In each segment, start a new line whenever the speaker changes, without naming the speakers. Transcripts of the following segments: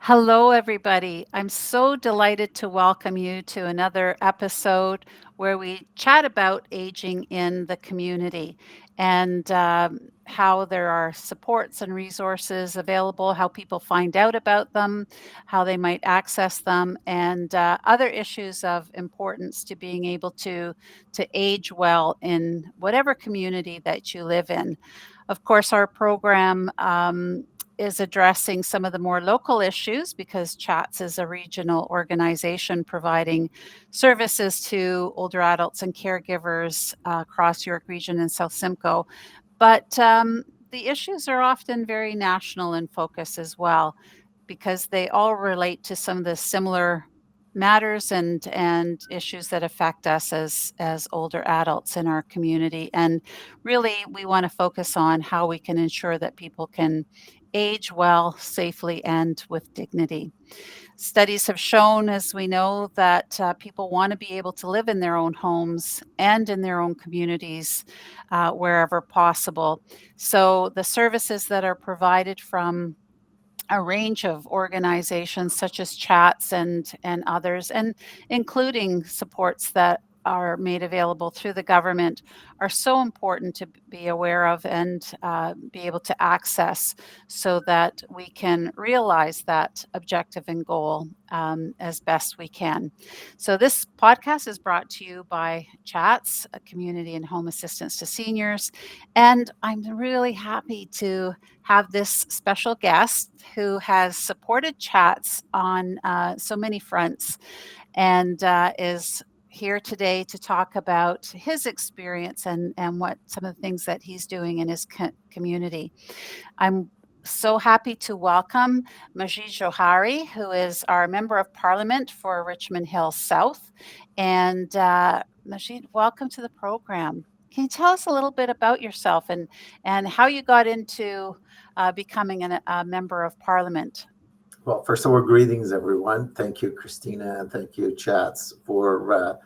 Hello, everybody. I'm so delighted to welcome you to another episode where we chat about aging in the community and how there are supports and resources available, how people find out about them, how they might access them, and other issues of importance to being able to age well in whatever community that you live in. Of course, our program is addressing some of the more local issues because CHATS is a regional organization providing services to older adults and caregivers across York Region and South Simcoe. But the issues are often very national in focus as well because they all relate to some of the similar matters and issues that affect us as older adults in our community. And really, we want to focus on how we can ensure that people can age well, safely, and with dignity. Studies have shown, as we know, that people want to be able to live in their own homes and in their own communities wherever possible. So, the services that are provided from a range of organizations such as chats and others, and including supports that are made available through the government, are so important to be aware of and be able to access so that we can realize that objective and goal as best we can. So this podcast is brought to you by Chats, a community and home assistance to seniors, and I'm really happy to have this special guest who has supported chats on so many fronts and is here today to talk about his experience and what some of the things that he's doing in his community. I'm so happy to welcome Majid Jowhari, who is our Member of Parliament for Richmond Hill South. And Majid, welcome to the program. Can you tell us a little bit about yourself and how you got into becoming a Member of Parliament?
Well, first of all, greetings, everyone. Thank you, Christina, and thank you, Chats, for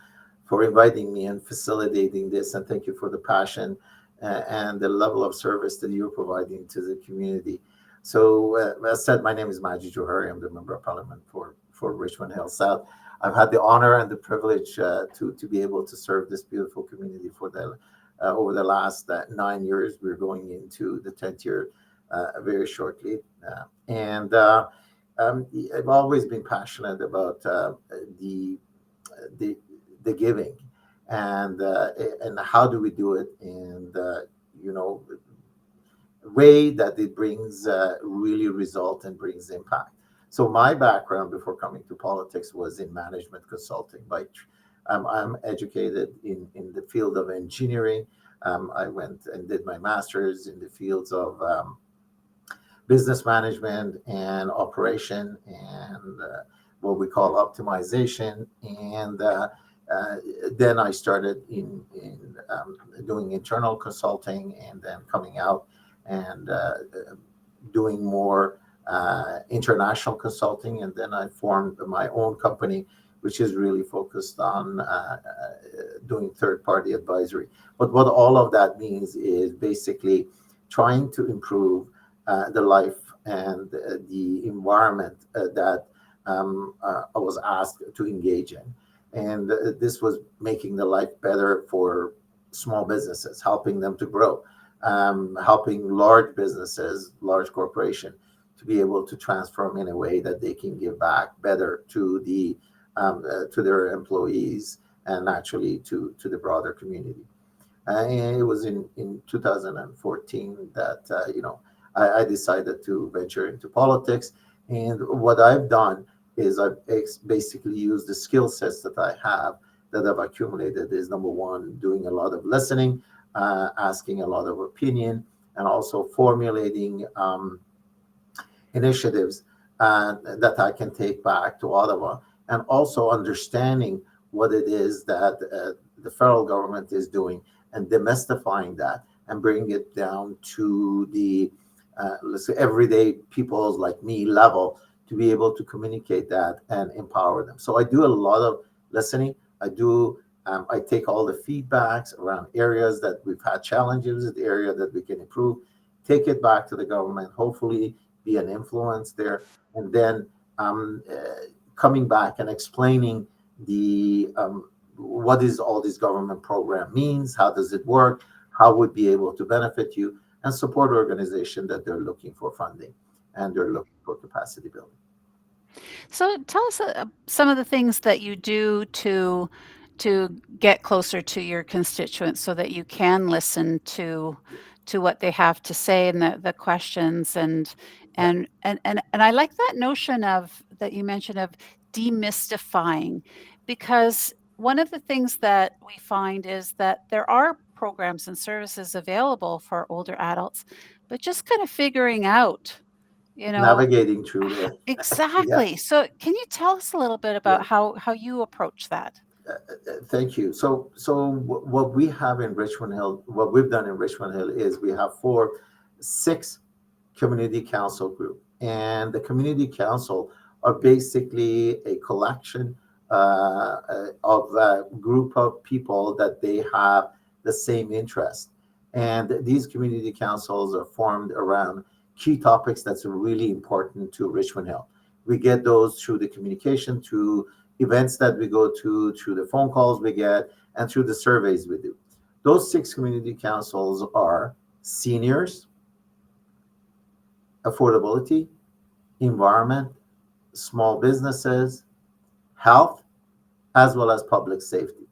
inviting me and facilitating this. And thank you for the passion and the level of service that you're providing to the community. So, as said, my name is Majid Jowhari. I'm the Member of Parliament for Richmond Hill South. I've had the honor and the privilege to be able to serve this beautiful community for the over the last 9 years. We're going into the 10th year very shortly, and I've always been passionate about the the the giving and how do we do it in the way that it brings really result and brings impact. So my background before coming to politics was in management consulting. I'm educated in the field of engineering. I went and did my master's in the fields of business management and operation and what we call optimization. And then I started in doing internal consulting and then coming out and doing more international consulting. And then I formed my own company, which is really focused on doing third party advisory. But what all of that means is basically trying to improve the life and the environment that I was asked to engage in. And this was making the life better for small businesses, helping them to grow, helping large businesses, large corporation to be able to transform in a way that they can give back better to their employees and actually to the broader community. And it was in 2014 that I decided to venture into politics. And what I've done is I've basically used the skill sets that I have that I've accumulated is number one, doing a lot of listening, asking a lot of opinion, and also formulating initiatives that I can take back to Ottawa, and also understanding what it is that the federal government is doing and demystifying that and bring it down to the let's say everyday people like me level to be able to communicate that and empower them. So I do a lot of listening. I take all the feedbacks around areas that we've had challenges, the area that we can improve, take it back to the government, hopefully be an influence there, and then coming back and explaining the what is all this government program means, how does it work, how would be able to benefit you, and support organization that they're looking for funding and they're looking for capacity building.
So tell us some of the things that you do to get closer to your constituents so that you can listen to what they have to say and the questions
Yeah,
and I like that notion of that you mentioned of demystifying because one of the things that we find is that there are programs and services available for older adults, but just kind of figuring out, you know,
navigating through the yeah,
exactly. So can you tell us a little bit
yeah.
about how you approach that?
Thank you. What we have in Richmond Hill, what we've done in Richmond Hill is we have six community council group, and the community council are basically a collection of a group of people that they have the same interest, and these community councils are formed around key topics that's really important to Richmond Hill. We get those through the communication, through events that we go to, through the phone calls we get, and through the surveys we do. Those six community councils are seniors, affordability, environment, small businesses, health, as well as public safety.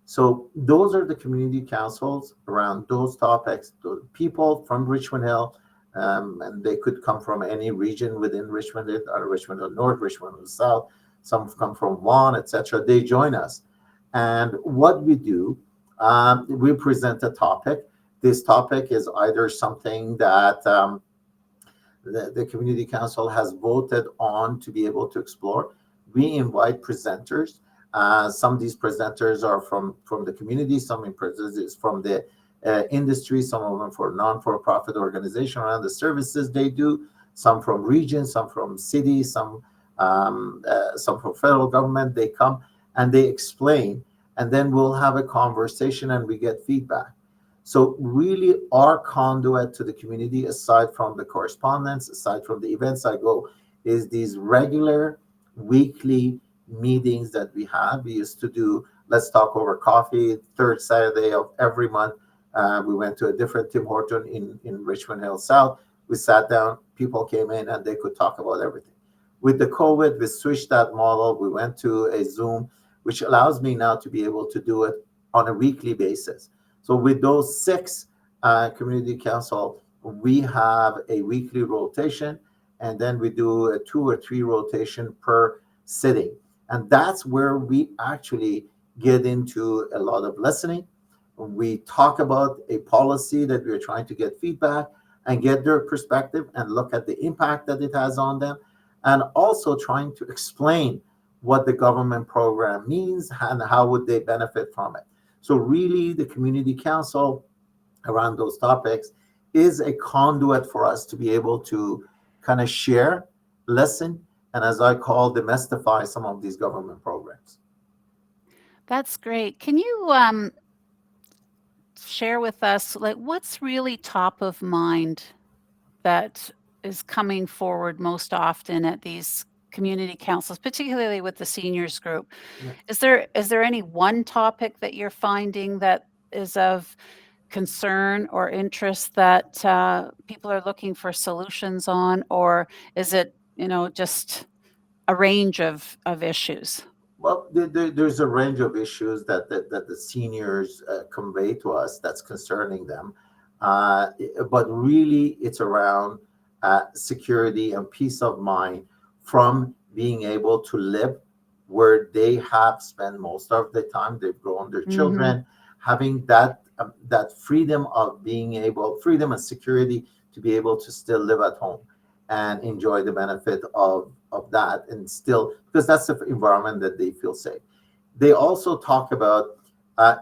So those are the community councils around those topics. The people from Richmond Hill, and they could come from any region within Richmond, Richmond Hill North, Richmond Hill South. Some come from Vaughan, etc. They join us, and what we do, we present a topic. This topic is either something that the community council has voted on to be able to explore. We invite presenters. Some of these presenters are from the community, some presenters from the industry, some of them for non-for-profit organization around the services they do, some from regions, some from cities, some from federal government. They come and they explain, and then we'll have a conversation and we get feedback. So really our conduit to the community, aside from the correspondence, aside from the events I go, is these regular weekly meetings that we have. We used to do Let's Talk Over Coffee, third Saturday of every month. We went to a different Tim Horton in Richmond Hill South. We sat down, people came in and they could talk about everything. With the COVID, we switched that model. We went to a Zoom, which allows me now to be able to do it on a weekly basis. So with those six community council, we have a weekly rotation, and then we do a 2 or 3 rotation per sitting. And that's where we actually get into a lot of listening. We talk about a policy that we're trying to get feedback and get their perspective and look at the impact that it has on them, and also trying to explain what the government program means and how would they benefit from it. So really the community council around those topics is a conduit for us to be able to kind of share, listen, and as I call, demystify some of these government programs.
That's great. Can you share with us like what's really top of mind that is coming forward most often at these community councils, particularly with the seniors group?
Yeah.
Is there any one topic that you're finding that is of concern or interest that people are looking for solutions on, or is it just a range of issues?
Well, there's a range of issues that the seniors convey to us that's concerning them. But really, it's around security and peace of mind from being able to live where they have spent most of the time. They've grown their
Hmm.
children, having that freedom of being able, freedom and security to be able to still live at home and enjoy the benefit of that, and still, because that's the environment that they feel safe. They also talk about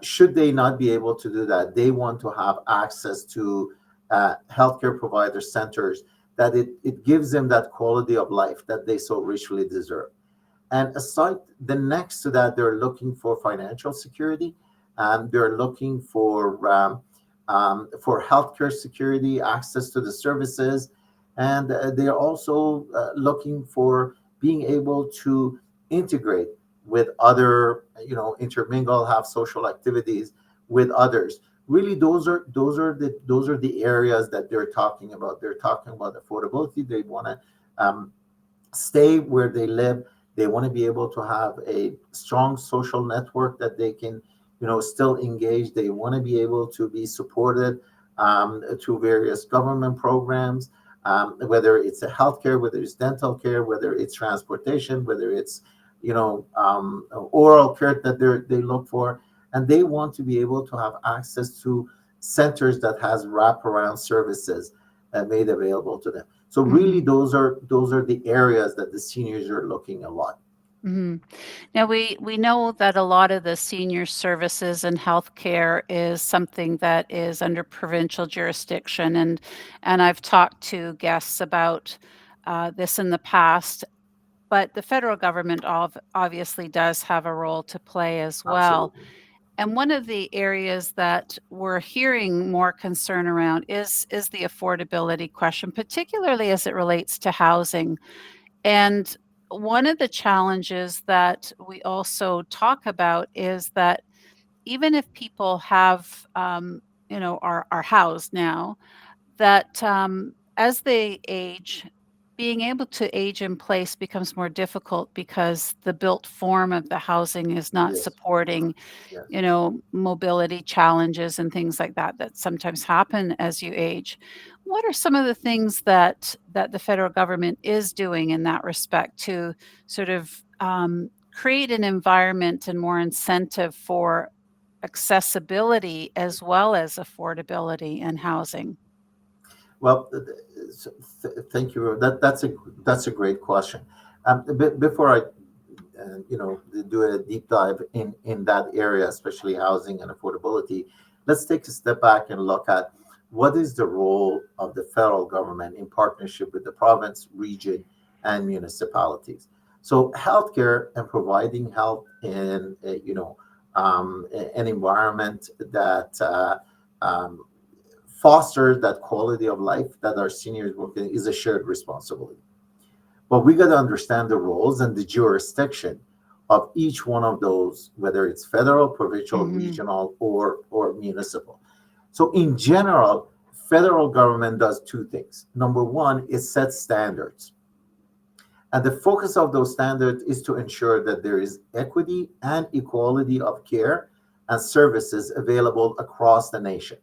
should they not be able to do that, they want to have access to healthcare provider centers, that it gives them that quality of life that they so richly deserve. And aside, the next to that, they're looking for financial security, and they're looking for healthcare security, access to the services, and they're also looking for being able to integrate with other, intermingle, have social activities with others. Really, those are the areas that they're talking about. They're talking about affordability. They want to stay where they live. They want to be able to have a strong social network that they can, still engage. They want to be able to be supported through various government programs, whether it's a healthcare, whether it's dental care, whether it's transportation, whether it's, oral care that they look for, and they want to be able to have access to centers that has wraparound services made available to them. So really,
Mhm.
those are the areas that the seniors are looking a lot.
Mhm. Now we know that a lot of the senior services and healthcare is something that is under provincial jurisdiction, and I've talked to guests about this in the past. But the federal government obviously does have a role to play as well.
Absolutely.
And one of the areas that we're hearing more concern around is the affordability question, particularly as it relates to housing. And one of the challenges that we also talk about is that even if people have, are housed now, that as they age, being able to age in place becomes more difficult because the built form of the housing is not
Yes.
supporting,
Yes.
mobility challenges and things like that that sometimes happen as you age. What are some of the things that the federal government is doing in that respect to sort of create an environment and more incentive for accessibility as well as affordability and housing?
Well, thank you. That's a great question. Before I, do a deep dive in that area, especially housing and affordability, let's take a step back and look at what is the role of the federal government in partnership with the province, region, and municipalities. So, healthcare and providing health in an environment that um, foster that quality of life that our seniors work in is a shared responsibility. But we got to understand the roles and the jurisdiction of each one of those, whether it's federal, provincial,
Mhm.
regional, or municipal. So in general, federal government does two things. Number one, it sets standards. And the focus of those standards is to ensure that there is equity and equality of care and services available across the nation.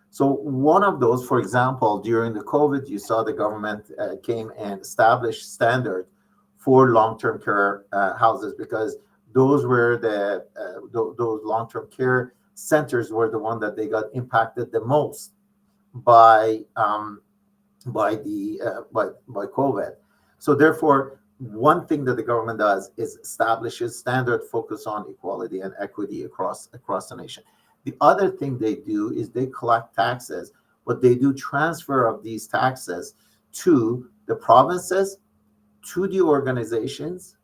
So one of those, for example, during the COVID, you saw the government came and established standard for long-term care houses because those were those long-term care centers were the one that they got impacted the most by by COVID. So therefore, one thing that the government does is establishes standard focus on equality and equity across the nation. The other thing they do is they collect taxes, but they do transfer of these taxes to the provinces, to the organizations,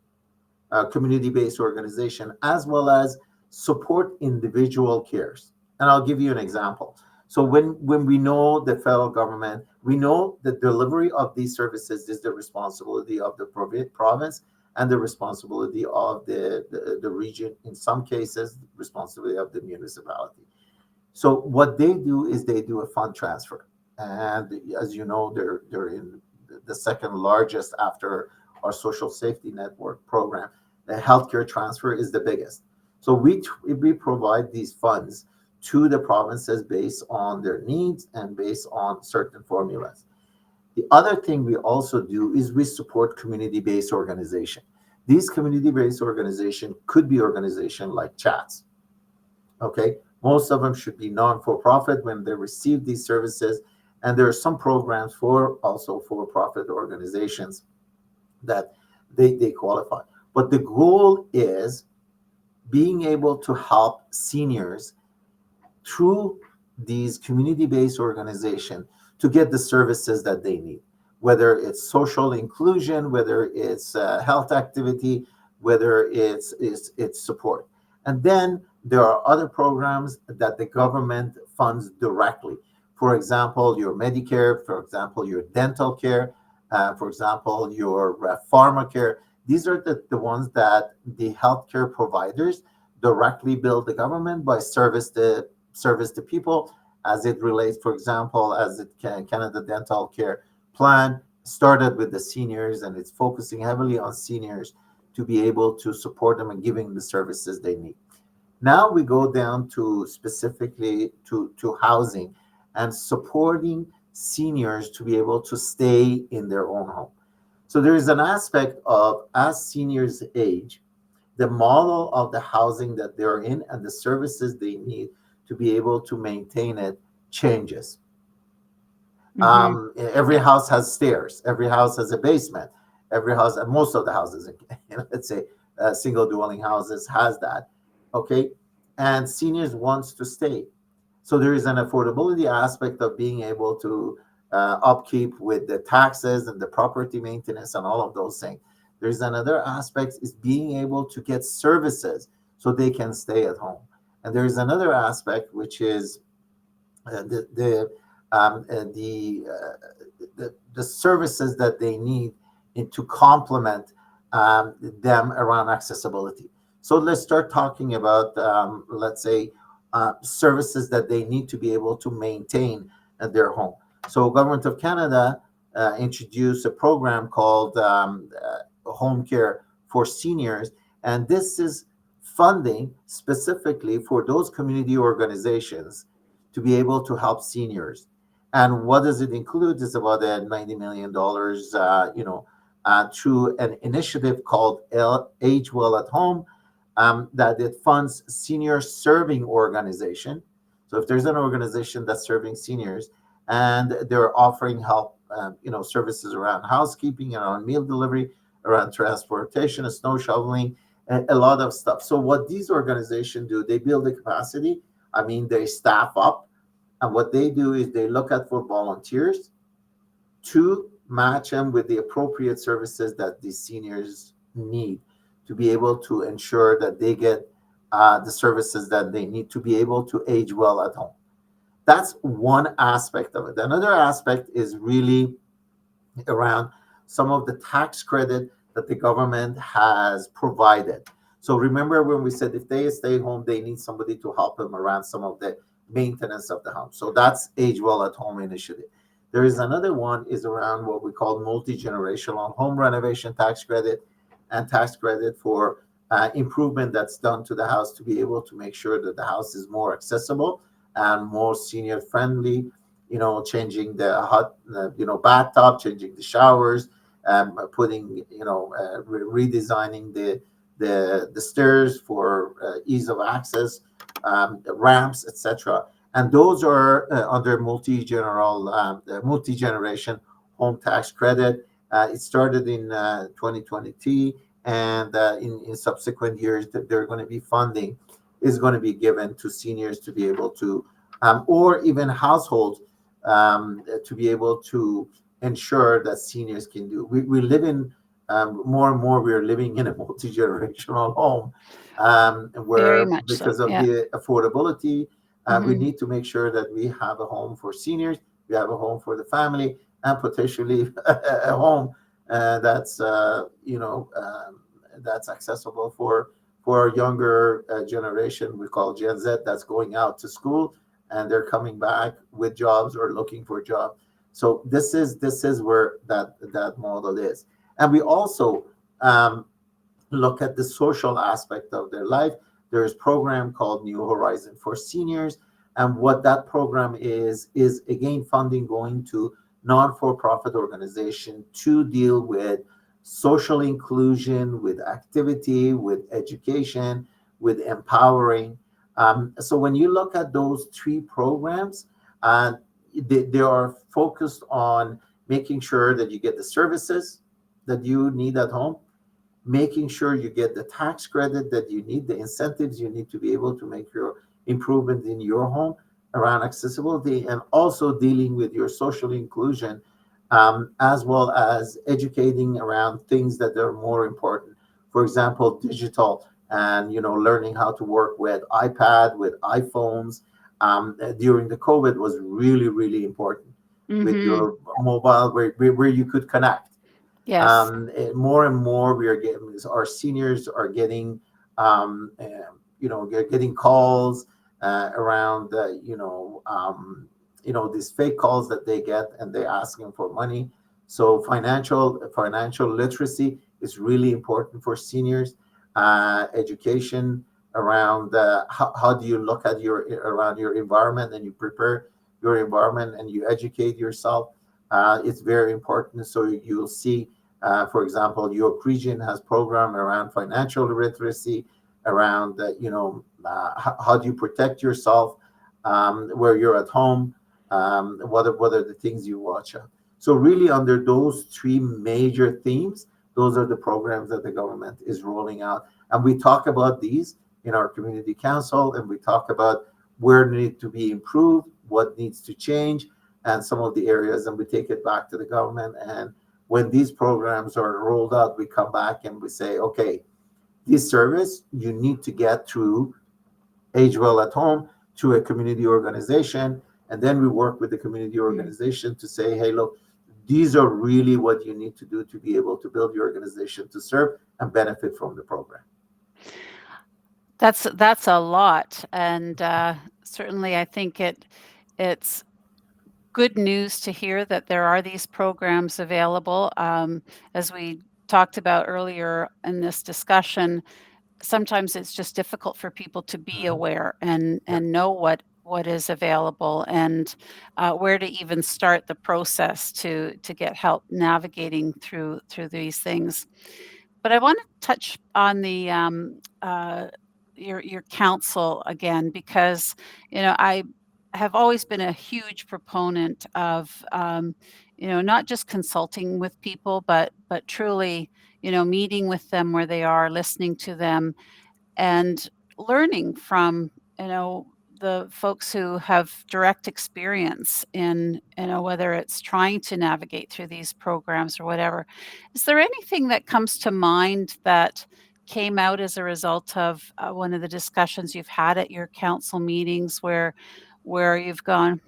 community-based organization, as well as support individual cares. And I'll give you an example. So when we know the federal government, we know the delivery of these services is the responsibility of the province and the responsibility of the region. In some cases, responsibility of the municipality. So what they do is they do a fund transfer, and as you know, they're in the second largest after our social safety network program. The healthcare transfer is the biggest. So we provide these funds to the provinces based on their needs and based on certain formulas. The other thing we also do is we support community-based organization. These community-based organization could be organization like chats. Okay, most of them should be non-for-profit when they receive these services, and there are some programs for also for-profit organizations that they qualify. But the goal is being able to help seniors through these community-based organizations to get the services that they need, whether it's social inclusion, whether it's health activity, whether it's support. And then there are other programs that the government funds directly. For example, your Medicare, for example, your dental care, for example, your pharmacare. These are the ones that the healthcare providers directly bill the government by service the people as it relates, for example, as it can Canada Dental Care Plan started with the seniors and it's focusing heavily on seniors to be able to support them and giving the services they need. Now we go down to specifically to housing and supporting seniors to be able to stay in their own home. So there is an aspect of as seniors age, the model of the housing that they're in and the services they need to be able to maintain it changes.
Mhm.
Every house has stairs. Every house has a basement. Every house, and most of the houses, let's say single dwelling houses, has that. Okay, and seniors wants to stay. So there is an affordability aspect of being able to upkeep with the taxes and the property maintenance and all of those things. There's another aspect is being able to get services so they can stay at home. And there's another aspect which is the um, uh, the, uh, the services that they need to complement them around accessibility. So let's start talking about, let's say, services that they need to be able to maintain at their home. So, Government of Canada introduced a program called Home Care for Seniors, and this is funding specifically for those community organizations to be able to help seniors. And what does it include? It's about $90 million, through an initiative called Age Well at Home, that it funds senior serving organization. So if there's an organization that's serving seniors and they're offering help, services around housekeeping, around meal delivery, around transportation, snow shoveling, a lot of stuff. So what these organizations do, they build the capacity. I mean, they staff up, and what they do is they look at for volunteers to match them with the appropriate services that these seniors need to be able to ensure that they get the services that they need to be able to age well at home. That's one aspect of it. Another aspect is really around some of the tax credit that the government has provided. So remember when we said if they stay home, they need somebody to help them around some of the maintenance of the home. So that's Age Well at Home initiative. There is another one is around what we call multi-generational home renovation tax credit and tax credit for improvement that's done to the house to be able to make sure that the house is more accessible and more senior friendly, changing the hot, bathtub, changing the showers, putting, redesigning the stairs for ease of access, ramps, etc. And those are under multi generation home tax credit. It started in 2023, and in subsequent years, they're going to be funding is going to be given to seniors to be able to, or even households to be able to ensure that seniors can do. We live in more and more. We're living in a multi generational home,
Very
where
much so.
because of
Yeah.
the affordability, we
Mhm.
need to make sure that we have a home for seniors, we have a home for the family, and potentially a home that's that's accessible for a younger generation. We call Gen Z that's going out to school and they're coming back with jobs or looking for a job. So this is where that model is, and we also look at the social aspect of their life. There's a program called New Horizon for Seniors, and what that program is again funding going to non-for-profit organization to deal with social inclusion, with activity, with education, with empowering. So when you look at those three programs, uh, they are focused on making sure that you get the services that you need at home, making sure you get the tax credit that you need, the incentives you need to be able to make your improvement in your home around accessibility, and also dealing with your social inclusion, as well as educating around things that are more important. For example, digital and learning how to work with iPad, with iPhones during the COVID was really, really important. with
Mhm.
your mobile, where you could connect.
Yes.
More and more we are getting, our seniors are getting, they're getting calls around, these fake calls that they get, and they're asking for money. So financial literacy is really important for seniors. Education around, how do you look at your around your environment, and you prepare your environment and you educate yourself. It's very important. So you'll see, for example, York Region has program around financial literacy, around, how do you protect yourself, where you're at home, what are the things you watch out. So really, under those three major themes, those are the programs that the government is rolling out, and we talk about these in our community council, and we talk about where they need to be improved, what needs to change, and some of the areas, and we take it back to the government. And when these programs are rolled out, we come back and we say, okay, this service you need to get through Age Well at Home, to a community organization. And then we work with the community
Mm.
organization to say, hey, look, these are really what you need to do to be able to build your organization to serve and benefit from the program.
That's a lot, and, certainly I think it's good news to hear that there are these programs available. As we talked about earlier in this discussion, sometimes it's just difficult for people to be
Mhm.
aware
Yeah.
and know what is available, and where to even start the process to get help navigating through these things. But I want to touch on the your counsel again, because I have always been a huge proponent of not just consulting with people, but truly meeting with them where they are, listening to them, and learning from the folks who have direct experience in whether it's trying to navigate through these programs or whatever. Is there anything that comes to mind that came out as a result of one of the discussions you've had at your council meetings where you've gone,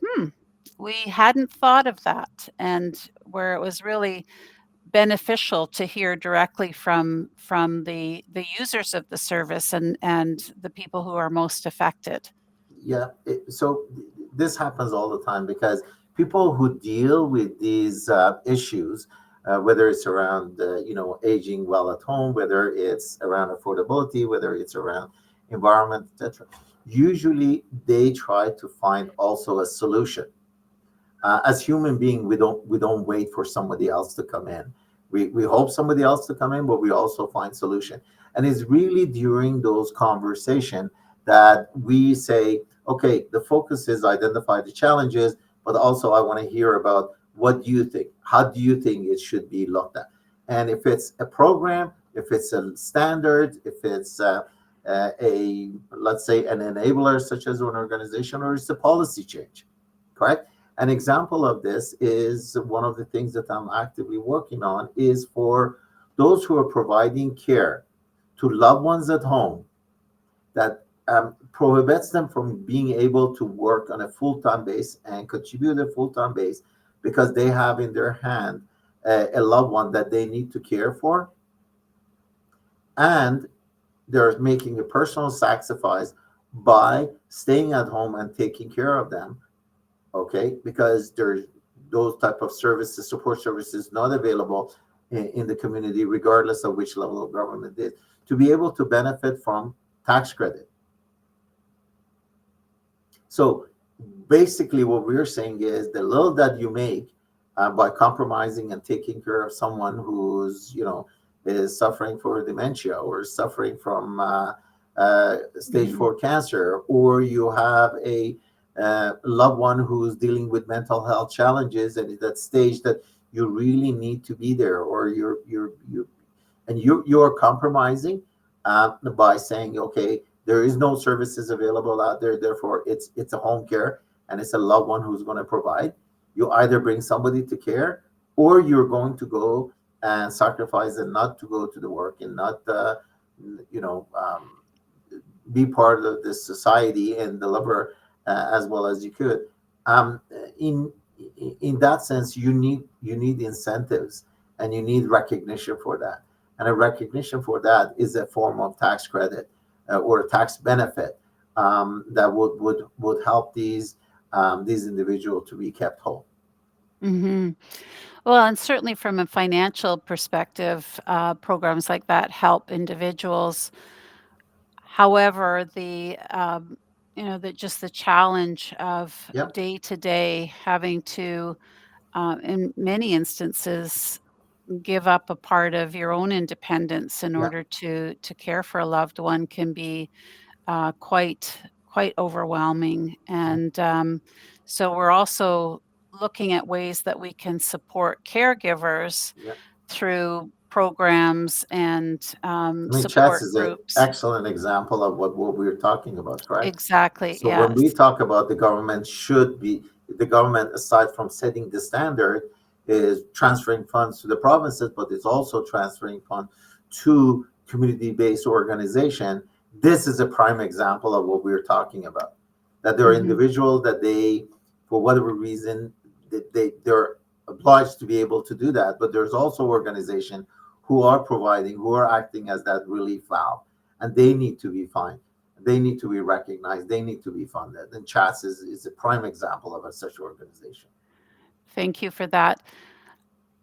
we hadn't thought of that, and where it was really beneficial to hear directly from the users of the service and the people who are most affected?
Yeah. This happens all the time because people who deal with these issues, whether it's around, aging well at home, whether it's around affordability, whether it's around environment, etc., usually they try to find also a solution. As human being, we don't wait for somebody else to come in. We hope somebody else to come in, but we also find solution. And it's really during those conversation that we say, okay, the focus is identify the challenges, but also I want to hear about what do you think, how do you think it should be looked at. And if it's a program, if it's a standard, if it's a, let's say, an enabler such as an organization, or it's a policy change, correct? An example of this is one of the things that I'm actively working on is for those who are providing care to loved ones at home, that prohibits them from being able to work on a full-time base and contribute a full-time base because they have in their hand a loved one that they need to care for, and they're making a personal sacrifice by staying at home and taking care of them, okay, because there's those type of services, support services, not available in the community, regardless of which level of government it is, to be able to benefit from tax credit. So basically what we're saying is the little that you make, by compromising and taking care of someone who's, is suffering for dementia, or suffering from stage
Mhm.
4 cancer, or you have a loved one who's dealing with mental health challenges, and at that stage that you really need to be there, or you're compromising by saying, okay, there is no services available out there, therefore it's a home care, and it's a loved one who's going to provide. You either bring somebody to care, or you're going to go and sacrifice and not to go to the work, and not you know um, be part of this society and deliver as well as you could. In in that sense, you need incentives, and you need recognition for that. And a recognition for that is a form of tax credit, or a tax benefit, that would help these individuals to be kept whole.
Hmm. Well, and certainly from a financial perspective, programs like that help individuals. However, just the challenge of
Yep.
day to day having to, in many instances, give up a part of your own independence in
Yeah.
order to care for a loved one can be quite overwhelming.
Yeah.
And so we're also looking at ways that we can support caregivers
Yeah.
through programs and
I mean, chats
support
is an
groups.
excellent example of what we're talking about, correct?
Exactly,
So when we
yes.
talk about the government, aside from setting the standard, is transferring funds to the provinces, but it's also transferring funds to community-based organization. This is a prime example of what we're talking about. That there are
Mhm.
individuals that they, for whatever reason, they're obliged to be able to do that, but there's also organization who are acting as that relief valve, and they need to be fined. They need to be recognized. They need to be funded. And CHATS is a prime example of a such organization.
Thank you for that.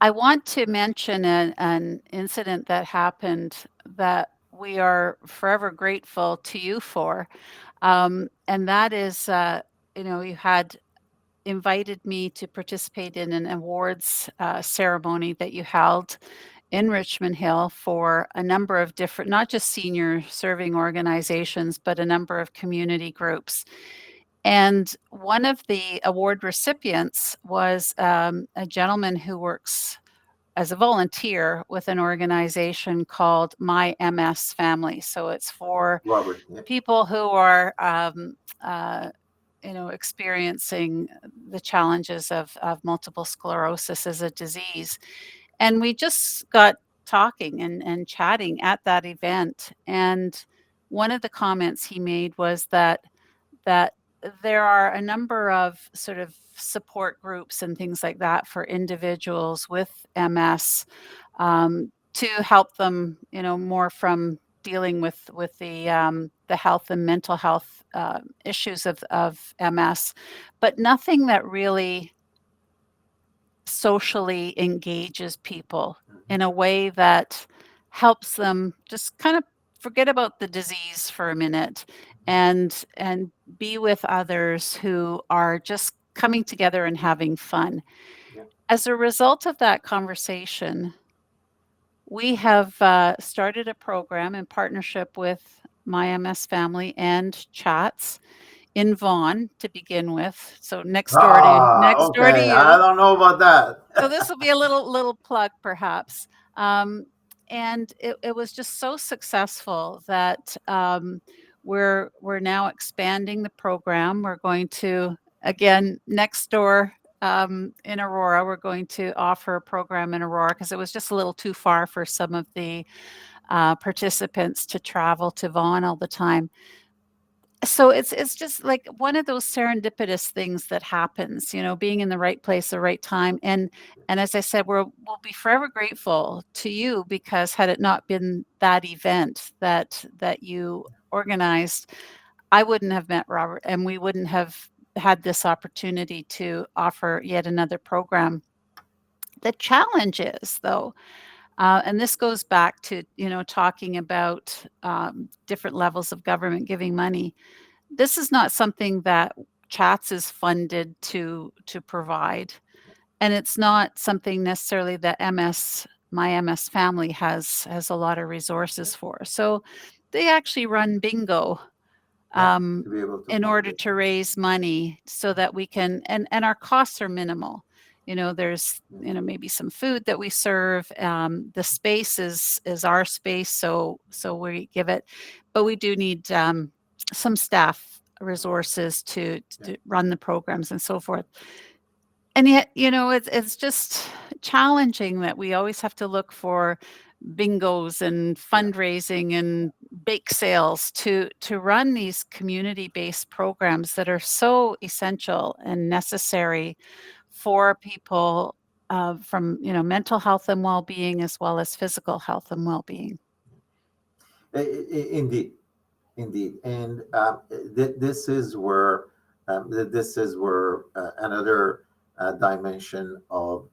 I want to mention an incident that happened that we are forever grateful to you for. And that is, you had invited me to participate in an awards ceremony that you held in Richmond Hill for a number of different, not just senior serving organizations, but a number of community groups. And one of the award recipients was a gentleman who works as a volunteer with an organization called My MS Family. So it's for
Robert, yeah,
people who are uh, experiencing the challenges of multiple sclerosis as a disease. And we just got talking and chatting at that event. And one of the comments he made was that there are a number of sort of support groups and things like that for individuals with MS, to help them, more from dealing with the health and mental health issues of MS, but nothing that really socially engages people
hmm,
in a way that helps them just kind of forget about the disease for a minute and be with others who are just coming together and having fun.
yeah.
As a result of that conversation, we have started a program in partnership with My MS Family and Chats in Vaughan to begin with. So next door to
Okay. I
you.
don't know about
So
that.
this will be a little plug perhaps. Um, and it was just so successful that we're now expanding the program. We're going to, again, next door, in Aurora, we're going to offer a program in Aurora because it was just a little too far for some of the participants to travel to Vaughan all the time. So it's just like one of those serendipitous things that happens, being in the right place, the right time. And as I said, we'll be forever grateful to you because had it not been that event that you organized, I wouldn't have met Robert and we wouldn't have had this opportunity to offer yet another program. The challenge is, though, and this goes back to, talking about different levels of government giving money. This is not something that Chats is funded to provide, and it's not something necessarily that My MS Family has a lot of
Yeah,
resources for. So they actually run bingo
yeah.
um,
To be able to
in
fund
order
it.
to raise money so that we can, and our costs are minimal. There's,
Yeah,
maybe some food that we serve. The space is our space, so we give it, but we do need some staff resources to
yeah,
to run the programs and so forth. And yet, it's just challenging that we always have to look for bingos and
yeah,
fundraising and bake sales to run these community-based programs that are so essential and necessary for people from mental health and well-being as well as physical health and well-being.
Indeed, indeed, and this is where another dimension of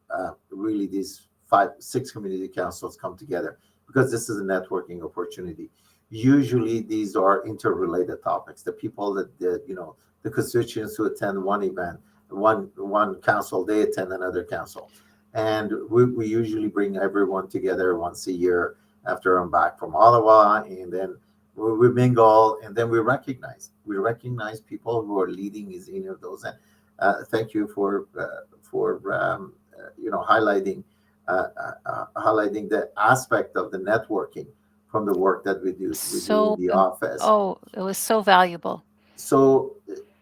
really these 5, 6 community councils come together, because this is a networking opportunity. Usually, these are interrelated topics. The people the constituents who attend one event, one council, they attend another council, and we usually bring everyone together once a year after I'm back from Ottawa, and then we mingle, and then we recognize people who are leading is any of those. And thank you for highlighting the aspect of the networking from the work that we do in
So,
the office.
oh, it was so valuable.
So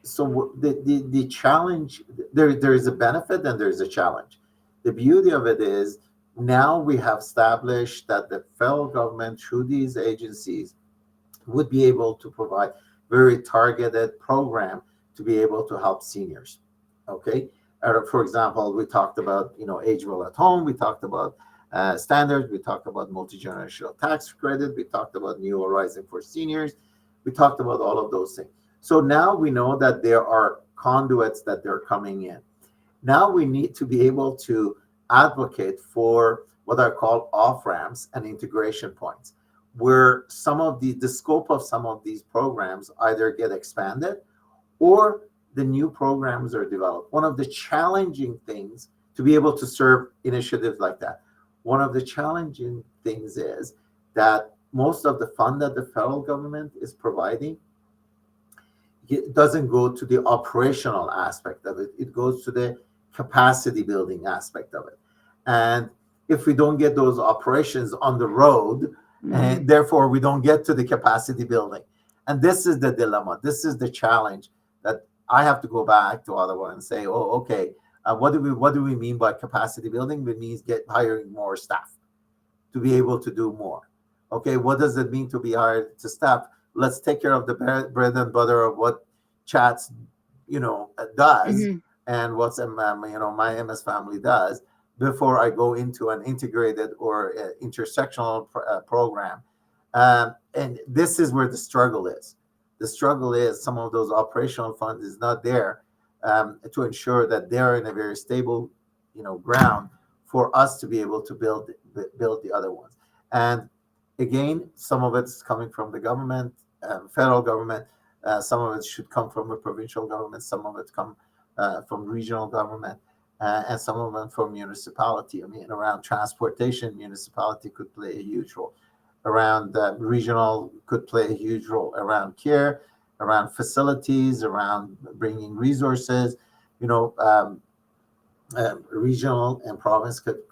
the challenge, there is a benefit and there is a challenge. The beauty of it is, now we have established that the federal government through these agencies would be able to provide very targeted program to be able to help seniors. Okay, for example, we talked about age well at home. We talked about standards. We talked about multi-generational tax credit. We talked about new horizon for seniors. We talked about all of those things. So now we know that there are conduits that they're coming in. Now we need to be able to advocate for what I call off ramps and integration points, where some of the scope of some of these programs either get expanded or the new programs are developed. One of the challenging things to be able to serve initiatives like that, one of the challenging things is that most of the fund that the federal government is providing, it doesn't go to the operational aspect of it. It goes to the capacity building aspect of it. And if we don't get those operations on the road, and therefore we don't get to the capacity building. And this is the dilemma. This is the challenge that I have to go back to Ottawa and say, oh, okay, what do we mean by capacity building? It means hiring more staff to be able to do more. Okay, what does it mean to be hired to staff? Let's take care of the bread and butter of what chats does,
Mhm.
and what's my MS family does, before I go into an integrated or intersectional program. And this is where the struggle is. The struggle is some of those operational funds is not there to ensure that they're in a very stable ground for us to be able to build the other ones. And again, some of it's coming from the government, federal government. Some of it should come from the provincial government. Some of it come from regional government, and some of them from municipality. I mean, around transportation, municipality could play a huge role. Around regional could play a huge role. Around care, around facilities, around bringing resources. You know, regional and province could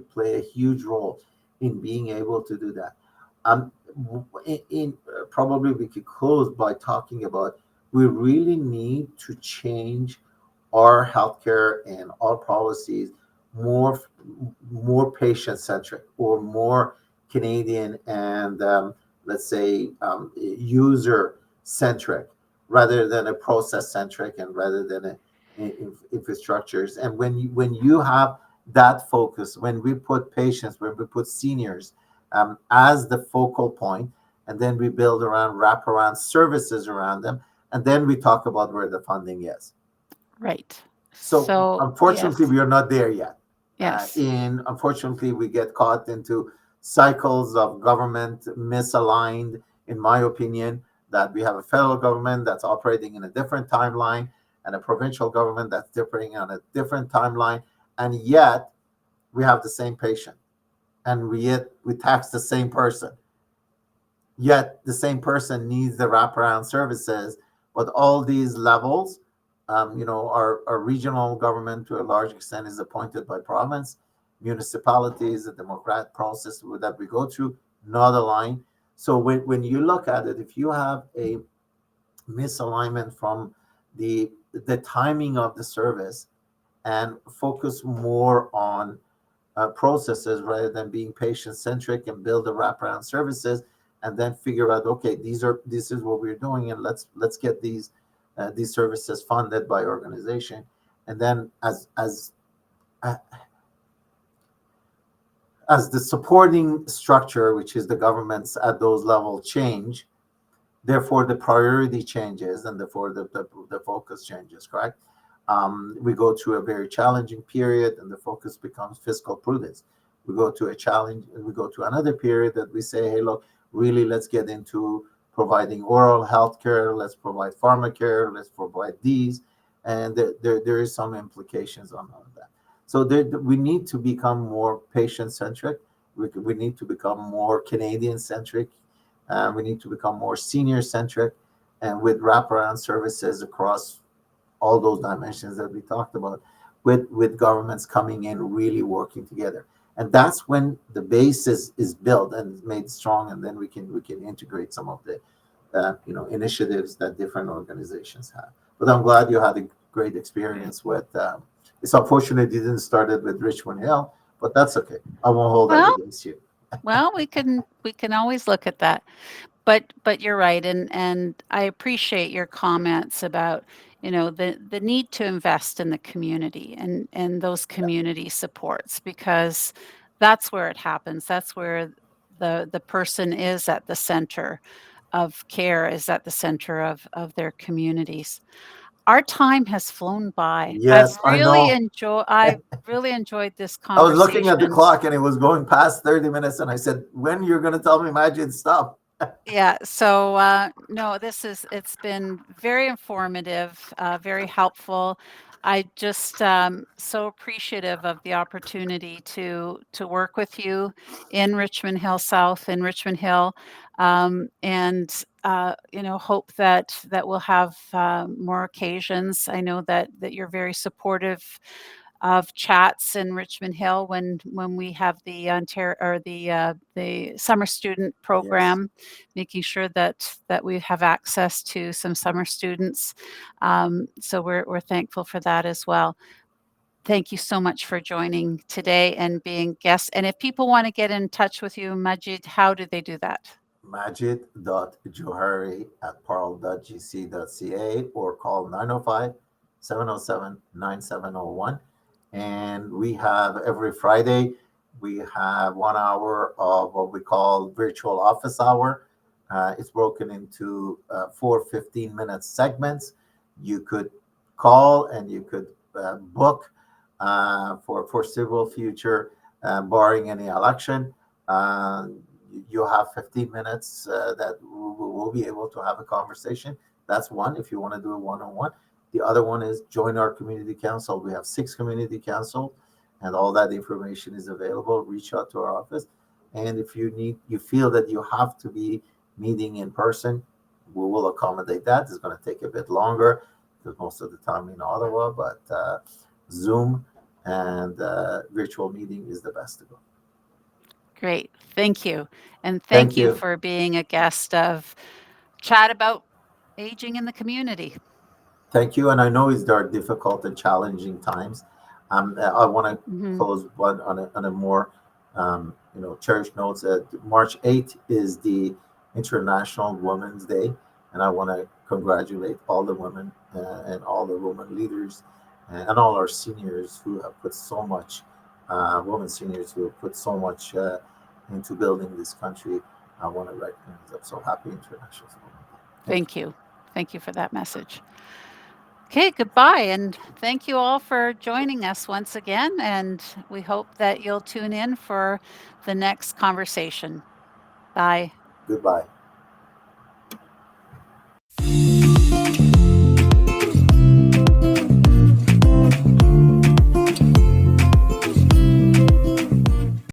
play a huge role in being able to do that. Probably we could close by talking about, we really need to change our healthcare and our policies more more patient centric, or more Canadian and let's say user centric, rather than a process centric, and rather than infrastructures. And when you have that focus, when we put patients, when we put seniors as the focal point, and then we build around wraparound services around them, and then we talk about where the funding is.
Right.
So
So,
unfortunately,
yes.
we are not there yet.
Yes.
In Unfortunately, we get caught into cycles of government misaligned. In my opinion, that we have a federal government that's operating in a different timeline, and a provincial government that's differing on a different timeline, and yet we have the same patient, and yet we tax the same person. Yet the same person needs the wraparound services. But all these levels, our regional government to a large extent is appointed by province. Municipalities, the democratic process that we go through, not aligned. So when you look at it, if you have a misalignment from the timing of the service, and focus more on processes rather than being patient centric, and build the wraparound services, and then figure out, okay, this is what we're doing, and let's get these services funded by organization, And then uh, as the supporting structure, which is the governments at those levels, change, therefore the priority changes, and therefore the focus changes, correct? We go through a very challenging period, and the focus becomes fiscal prudence. We go to a challenge, and we go to another period that we say, hey, look, really, let's get into providing oral health care, let's provide pharmacare, let's provide these. And there is some implications on all of that. So we need to become more patient centric. We need to become more Canadian centric. We need to become more senior centric, and with wraparound services across all those dimensions that we talked about, with governments coming in, really working together. And that's when the base is built and made strong, and then we can integrate some of the initiatives that different organizations have. But I'm glad you had a great experience with. It's unfortunate you didn't start it with Richmond Hill, but that's okay. I won't hold that
Well,
against you.
well, we can always look at that. But you're right, and I appreciate your comments about, the need to invest in the community and those
Yeah.
community supports, because that's where it happens. That's where the person is at the center of care, is at the center of their communities. Our time has flown by.
Yes, I know.
I've really enjoyed this
I was looking at the
conversation.
clock and it was going past 30 minutes, and I said, when you're going to tell me, Majid, stop?
Yeah, so no, it's been very informative, very helpful. I just so appreciative of the opportunity to work with you in Richmond Hill South, in Richmond Hill, and hope that we'll have more occasions. I know that you're very supportive of chats in Richmond Hill when we have the Ontario or the summer student
Yes.
program, making sure that we have access to some summer students. So we're thankful for that as well. Thank you so much for joining today and being guests. And if people want to get in touch with you, Majid, how do they do that?
Majid.Johari@parl.gc.ca, or call 905-707-9701. And we have every Friday, we have 1 hour of what we call virtual office hour. It's broken into four 15-minute segments. You could call and you could book for foreseeable future, barring any election. Uh, you have 15 minutes that we'll be able to have a conversation. That's one, if you want to do a one-on-one. The other one is join our community council. We have 6 community council, and all that information is available. Reach out to our office. And if you feel that you have to be meeting in person, we will accommodate that. It's going to take a bit longer because most of the time in Ottawa, but Zoom and virtual meeting is the best to go.
Great. Thank you. And
Thank
thank you
you.
for being a guest of Chat About Aging in the Community.
Thank you. And I know there are difficult and challenging times. I want to
Mhm.
close one on a more, cherished notes. March 8th is the International Women's Day. And I want to congratulate all the women and all the women leaders and all our seniors who have put so much, women seniors who have put so much into building this country. I want to recognize them. So happy International Women's Day. Thank you.
Thank you. Thank you for that message. Okay, goodbye. And thank you all for joining us once again. And we hope that you'll tune in for the next conversation. Bye.
Goodbye.